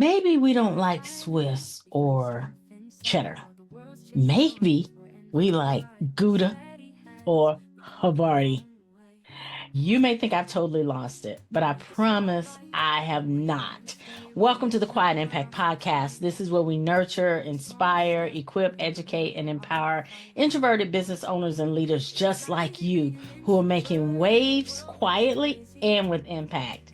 Maybe we don't like Swiss or cheddar. Maybe we like Gouda or Havarti. You may think I've totally lost it, but I promise I have not. Welcome to the Quiet Impact Podcast. This is where we nurture, inspire, equip, educate, and empower introverted business owners and leaders just like you who are making waves quietly and with impact.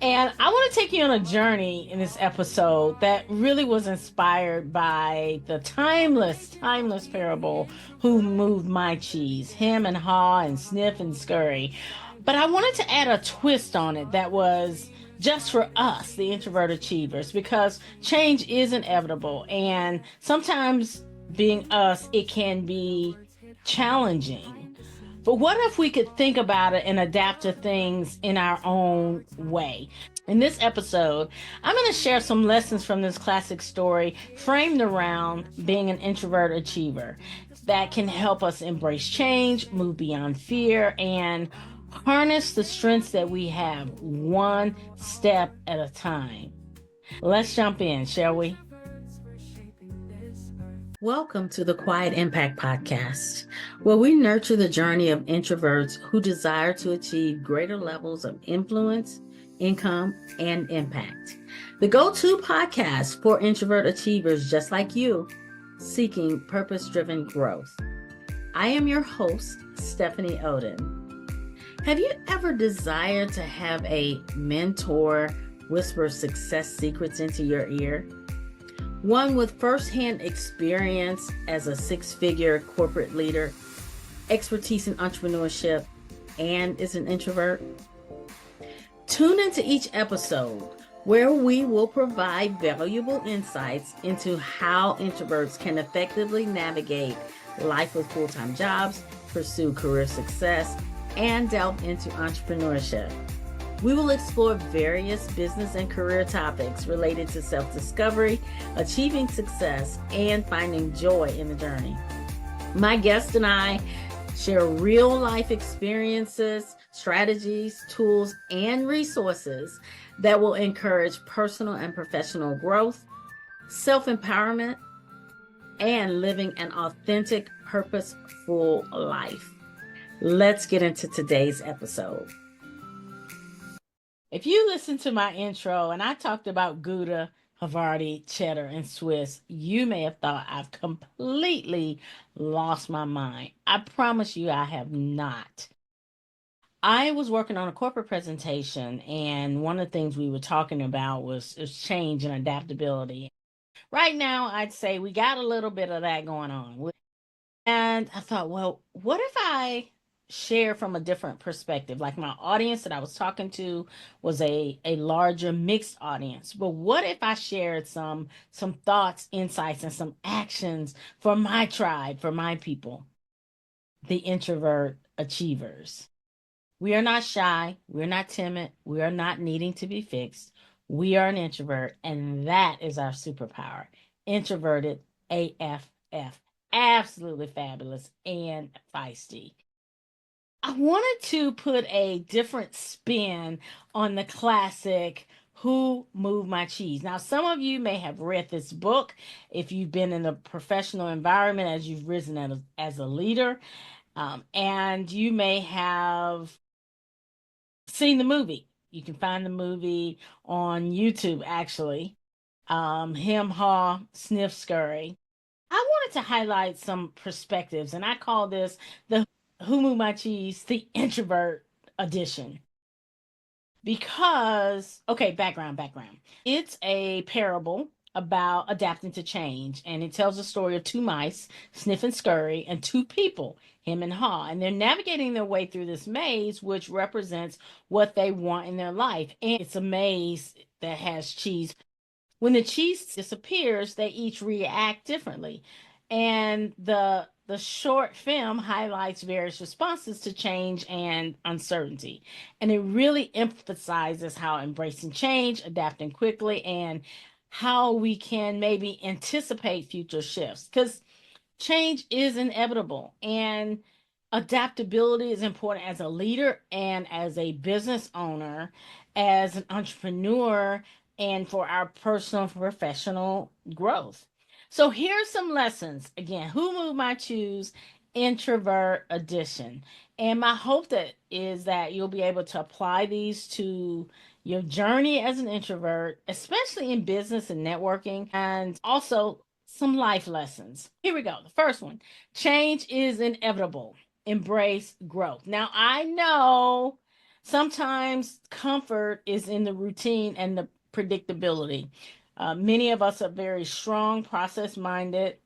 And I want to take you on a journey in this episode that really was inspired by the timeless parable, Who Moved My Cheese? Him and Haw and Sniff and Scurry. But I wanted to add a twist on it that was just for us, the introvert achievers, because change is inevitable. And sometimes being us, it can be challenging. But what if we could think about it and adapt to things in our own way? In this episode, I'm going to share some lessons from this classic story framed around being an introvert achiever that can help us embrace change, move beyond fear, and harness the strengths that we have one step at a time. Let's jump in, shall we? Welcome to the Quiet Impact Podcast, where we nurture the journey of introverts who desire to achieve greater levels of influence, income, and impact. The go-to podcast for introvert achievers just like you, seeking purpose-driven growth. I am your host, Stephanie Oden. Have you ever desired to have a mentor whisper success secrets into your ear? One with firsthand experience as a six-figure corporate leader, expertise in entrepreneurship, and is an introvert? Tune into each episode where we will provide valuable insights into how introverts can effectively navigate life with full-time jobs, pursue career success, and delve into entrepreneurship. We will explore various business and career topics related to self-discovery, achieving success, and finding joy in the journey. My guest and I share real-life experiences, strategies, tools, and resources that will encourage personal and professional growth, self-empowerment, and living an authentic, purposeful life. Let's get into today's episode. If you listen to my intro and I talked about Gouda, Havarti, cheddar, and Swiss, you may have thought I've completely lost my mind. I promise you I have not. I was working on a corporate presentation, and one of the things we were talking about was change and adaptability. Right now, I'd say we got a little bit of that going on. And I thought, well, what if I share from a different perspective? Like my audience that I was talking to was a larger mixed audience. But what if I shared some thoughts, insights, and some actions for my tribe, for my people, the introvert achievers? We are not shy. We're not timid. We are not needing to be fixed. We are an introvert, and that is our superpower. Introverted AFF. Absolutely fabulous and feisty. I wanted to put a different spin on the classic Who Moved My Cheese? Now, some of you may have read this book if you've been in a professional environment as you've risen as a leader, and you may have seen the movie. You can find the movie on YouTube, actually. Him, Haw, Sniff, Scurry. I wanted to highlight some perspectives, and I call this the Who Moved My Cheese, the introvert edition. Because, okay, background. It's a parable about adapting to change, and it tells the story of two mice, Sniff and Scurry, and two people, him and Haw, and they're navigating their way through this maze, which represents what they want in their life. And it's a maze that has cheese. When the cheese disappears, they each react differently. And the short film highlights various responses to change and uncertainty. And it really emphasizes how embracing change, adapting quickly, and how we can maybe anticipate future shifts. Because change is inevitable, and adaptability is important as a leader and as a business owner, as an entrepreneur, and for our personal and professional growth. So here's some lessons. Again, who moved my choose introvert edition. And my hope that is that you'll be able to apply these to your journey as an introvert, especially in business and networking, and also some life lessons. Here we go. The first one: change is inevitable. Embrace growth. Now, I know sometimes comfort is in the routine and the predictability. Many of us are very strong, process minded,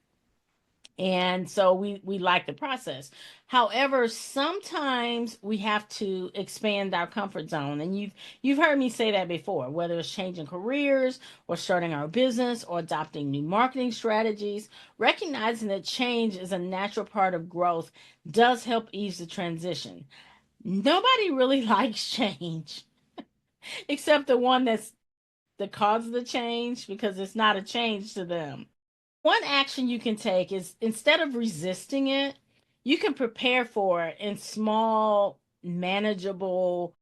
and so we like the process. However, sometimes we have to expand our comfort zone, and you've heard me say that before, whether it's changing careers or starting our business or adopting new marketing strategies. Recognizing that change is a natural part of growth does help ease the transition. Nobody really likes change except the one that's the cause of the change, because it's not a change to them. One action you can take is, instead of resisting it, you can prepare for it in small, manageable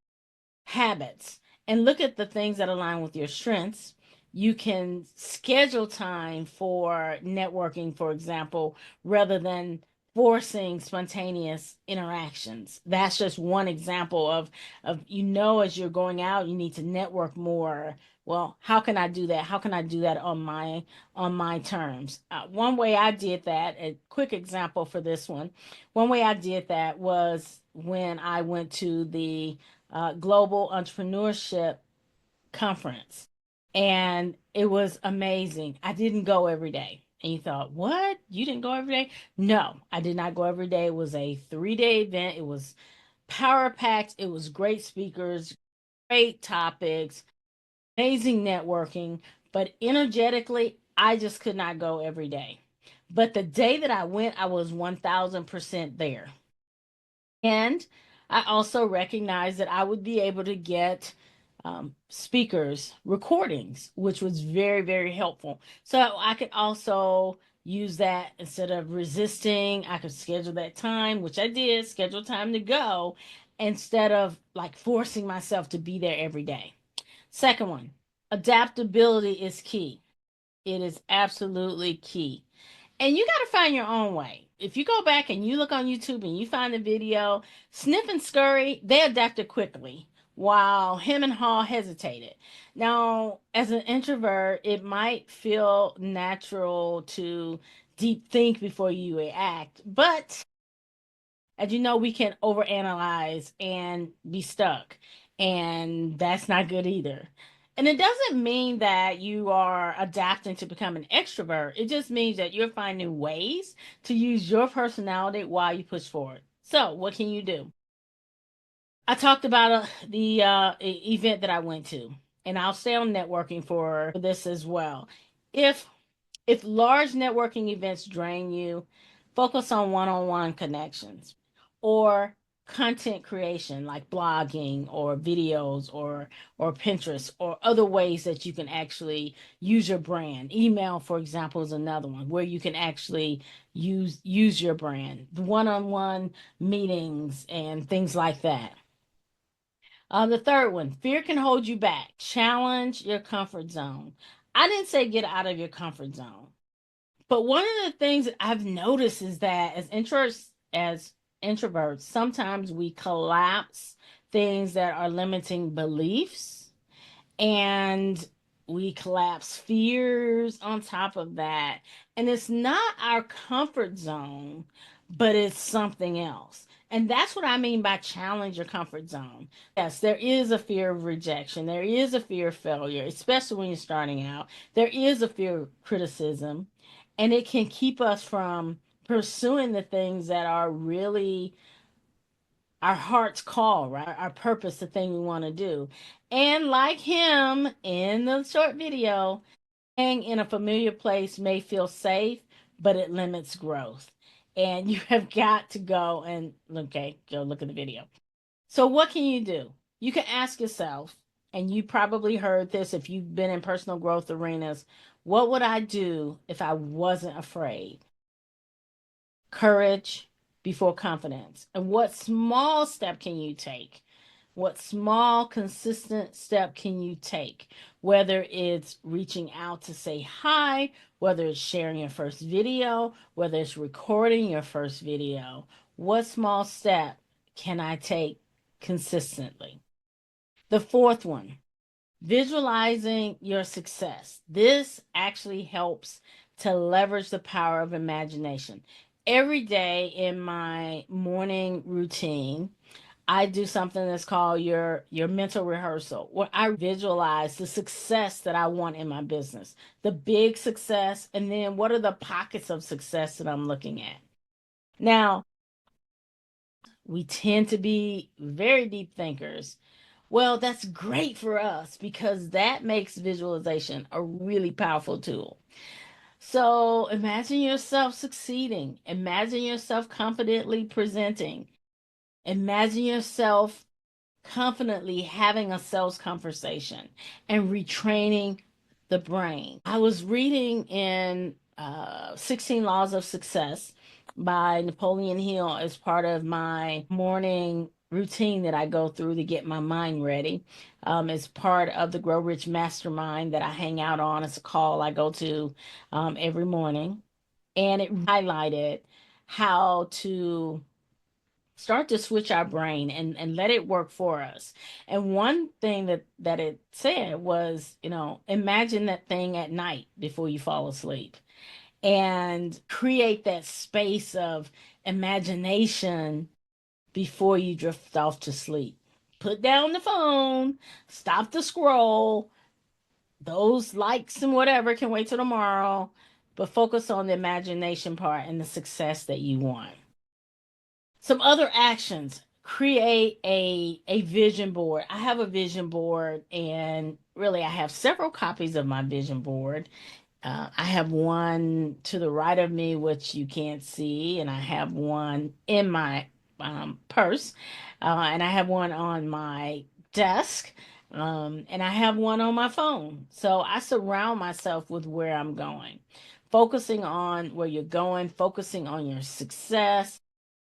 habits and look at the things that align with your strengths. You can schedule time for networking, for example, rather than forcing spontaneous interactions. That's just one example of as you're going out, you need to network more. Well, how can I do that? How can I do that on my terms? One way I did that, a quick example for this one. One way I did that was when I went to the Global Entrepreneurship Conference. And it was amazing. I didn't go every day. And you thought, what? You didn't go every day? No, I did not go every day. It was a 3 day event. It was power packed. It was great speakers, great topics, amazing networking. But energetically, I just could not go every day. But the day that I went, I was 1000% there. And I also recognized that I would be able to get speakers recordings, which was very, very helpful. So I could also use that instead of resisting. I could schedule that time, which I did, schedule time to go instead of like forcing myself to be there every day. Second one, adaptability is key. It is absolutely key. And you got to find your own way. If you go back and you look on YouTube and you find a video, Sniff and Scurry, they adapted quickly, while Him and Haw hesitated. Now, as an introvert, it might feel natural to deep think before you react, but as you know, we can overanalyze and be stuck, and that's not good either. And it doesn't mean that you are adapting to become an extrovert. It just means that you're finding ways to use your personality while you push forward. So, what can you do? I talked about the event that I went to, and I'll stay on networking for this as well. If if large networking events drain you, focus on one-on-one connections or content creation like blogging or videos or Pinterest or other ways that you can actually use your brand. Email, for example, is another one where you can actually use your brand. The one-on-one meetings and things like that. The third one, fear can hold you back. Challenge your comfort zone. I didn't say get out of your comfort zone. But one of the things that I've noticed is that as introverts, sometimes we collapse things that are limiting beliefs, and we collapse fears on top of that. And it's not our comfort zone, but it's something else. And that's what I mean by challenge your comfort zone. Yes, there is a fear of rejection. There is a fear of failure, especially when you're starting out. There is a fear of criticism, and it can keep us from pursuing the things that are really our heart's call, right? Our purpose, the thing we want to do. And like him in the short video, staying in a familiar place may feel safe, but it limits growth. And you have got to go and, okay, go look at the video. So, what can you do? You can ask yourself, and you probably heard this if you've been in personal growth arenas: what would I do if I wasn't afraid? Courage before confidence. And what small step can you take? What small, consistent step can you take? Whether it's reaching out to say hi, whether it's sharing your first video, whether it's recording your first video, what small step can I take consistently? The fourth one, visualizing your success. This actually helps to leverage the power of imagination. Every day in my morning routine, I do something that's called your mental rehearsal, where I visualize the success that I want in my business, the big success, and then what are the pockets of success that I'm looking at. Now, we tend to be very deep thinkers. Well, that's great for us because that makes visualization a really powerful tool. So imagine yourself succeeding. Imagine yourself confidently presenting. Imagine yourself confidently having a sales conversation and retraining the brain. I was reading in 16 Laws of Success by Napoleon Hill as part of my morning routine that I go through to get my mind ready. It's part of the Grow Rich Mastermind that I hang out on. It's a call I go to every morning. And it highlighted how to start to switch our brain and let it work for us. And one thing that it said was, imagine that thing at night before you fall asleep and create that space of imagination before you drift off to sleep. Put down the phone, stop the scroll. Those likes and whatever can wait till tomorrow, but focus on the imagination part and the success that you want. Some other actions: create a vision board. I have a vision board, and really I have several copies of my vision board. I have one to the right of me, which you can't see, and I have one in my purse, and I have one on my desk, and I have one on my phone. So I surround myself with where I'm going, focusing on where you're going, focusing on your success.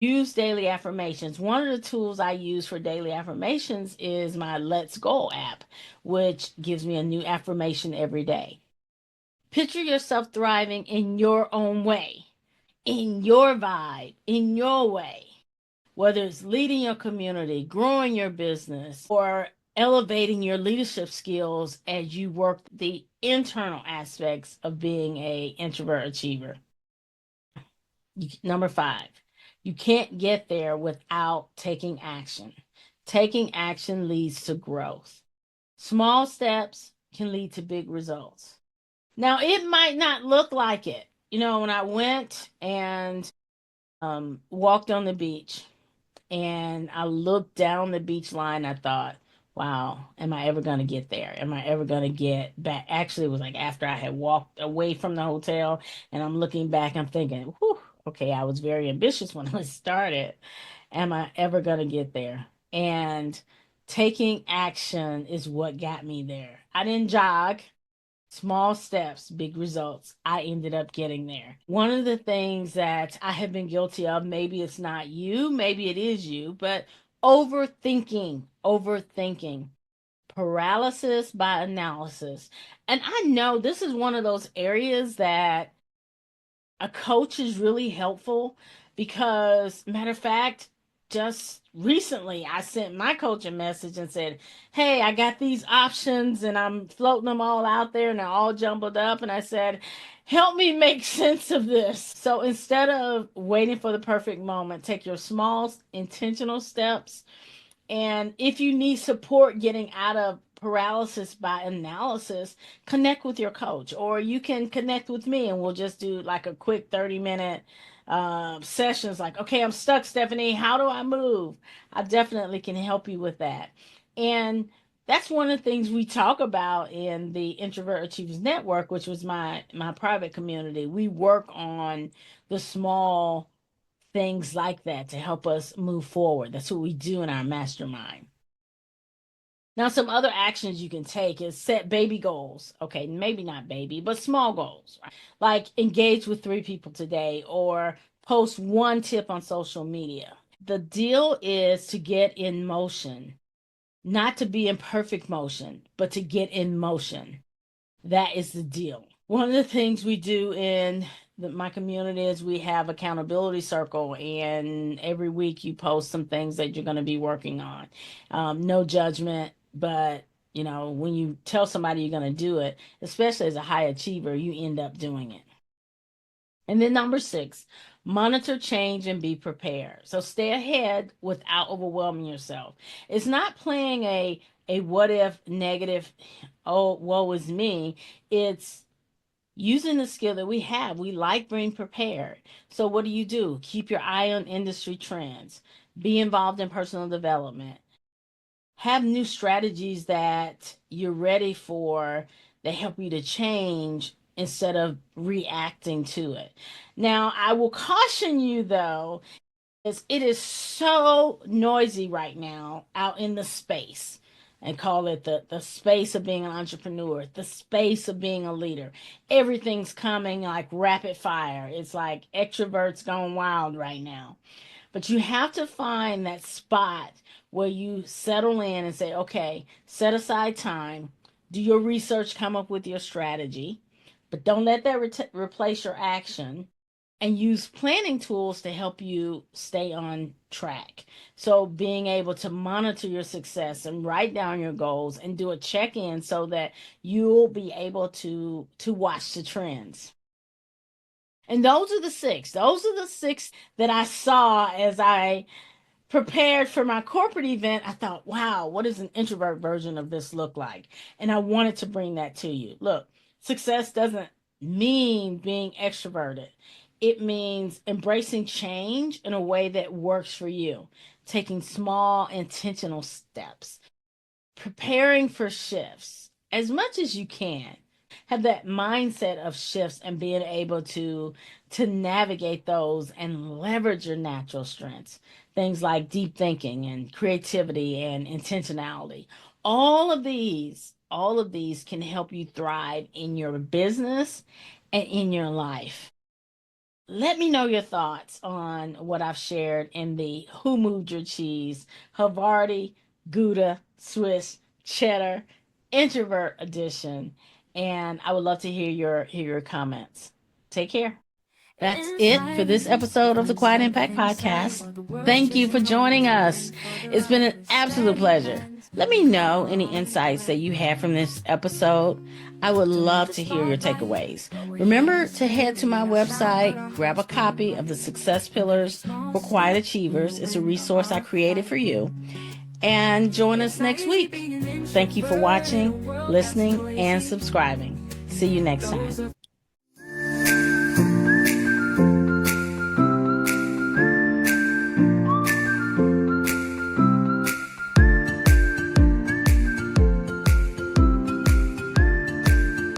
Use daily affirmations. One of the tools I use for daily affirmations is my Let's Go app, which gives me a new affirmation every day. Picture yourself thriving in your own way, in your vibe, in your way, whether it's leading your community, growing your business, or elevating your leadership skills as you work the internal aspects of being a introvert achiever. Number five, you can't get there without taking action. Taking action leads to growth. Small steps can lead to big results. Now, it might not look like it. When I went and walked on the beach and I looked down the beach line, I thought, wow, am I ever going to get there? Am I ever going to get back? Actually, it was like after I had walked away from the hotel and I'm looking back, I'm thinking, whew, okay, I was very ambitious when I started. Am I ever going to get there? And taking action is what got me there. I didn't jog. Small steps, big results. I ended up getting there. One of the things that I have been guilty of, maybe it's not you, maybe it is you, but overthinking, paralysis by analysis. And I know this is one of those areas that a coach is really helpful because, matter of fact, just recently I sent my coach a message and said, hey, I got these options and I'm floating them all out there and they're all jumbled up. And I said, help me make sense of this. So instead of waiting for the perfect moment, take your small intentional steps, and if you need support getting out of paralysis by analysis, connect with your coach, or you can connect with me and we'll just do like a quick 30-minute sessions. Like, okay, I'm stuck, Stephanie. How do I move? I definitely can help you with that. And that's one of the things we talk about in the Introvert Achievers Network, which was my private community. We work on the small things like that to help us move forward. That's what we do in our mastermind. Now, some other actions you can take is set baby goals. Okay, maybe not baby, but small goals, right? Like engage with 3 people today or post one tip on social media. The deal is to get in motion. not to be in perfect motion, but to get in motion. That is the deal. One of the things we do in my community is we have accountability circle, and every week you post some things that you're going to be working on. No judgment, but when you tell somebody you're going to do it, especially as a high achiever, you end up doing it. And then number 6, monitor change and be prepared. So stay ahead without overwhelming yourself. It's not playing a what if negative, oh, woe is me. It's using the skill that we have. We like being prepared. So what do? Keep your eye on industry trends. Be involved in personal development. Have new strategies that you're ready for that help you to change instead of reacting to it. Now, I will caution you though, is it is so noisy right now out in the space. And call it the space of being an entrepreneur, the space of being a leader. Everything's coming like rapid fire. It's like extroverts going wild right now. But you have to find that spot where you settle in and say, okay, set aside time, do your research, come up with your strategy, but don't let that replace your action, and use planning tools to help you stay on track. So being able to monitor your success and write down your goals and do a check-in so that you'll be able to watch the trends. And those are the 6. Those are the 6 that I saw as I prepared for my corporate event. I thought, wow, what does an introvert version of this look like? And I wanted to bring that to you. Look, success doesn't mean being extroverted. It means embracing change in a way that works for you, taking small, intentional steps, preparing for shifts as much as you can. Have that mindset of shifts and being able to navigate those and leverage your natural strengths. Things like deep thinking and creativity and intentionality. All of these can help you thrive in your business and in your life. Let me know your thoughts on what I've shared in the Who Moved Your Cheese, Havarti, Gouda, Swiss, Cheddar, Introvert Edition. And I would love to hear your comments. Take care. That's it for this episode of the Quiet Impact Podcast. Thank you for joining us. It's been an absolute pleasure. Let me know any insights that you had from this episode. I would love to hear your takeaways. Remember to head to my website, grab a copy of the Success Pillars for Quiet Achievers. It's a resource I created for you. And join us next week. Thank you for watching, listening, and subscribing. See you next time.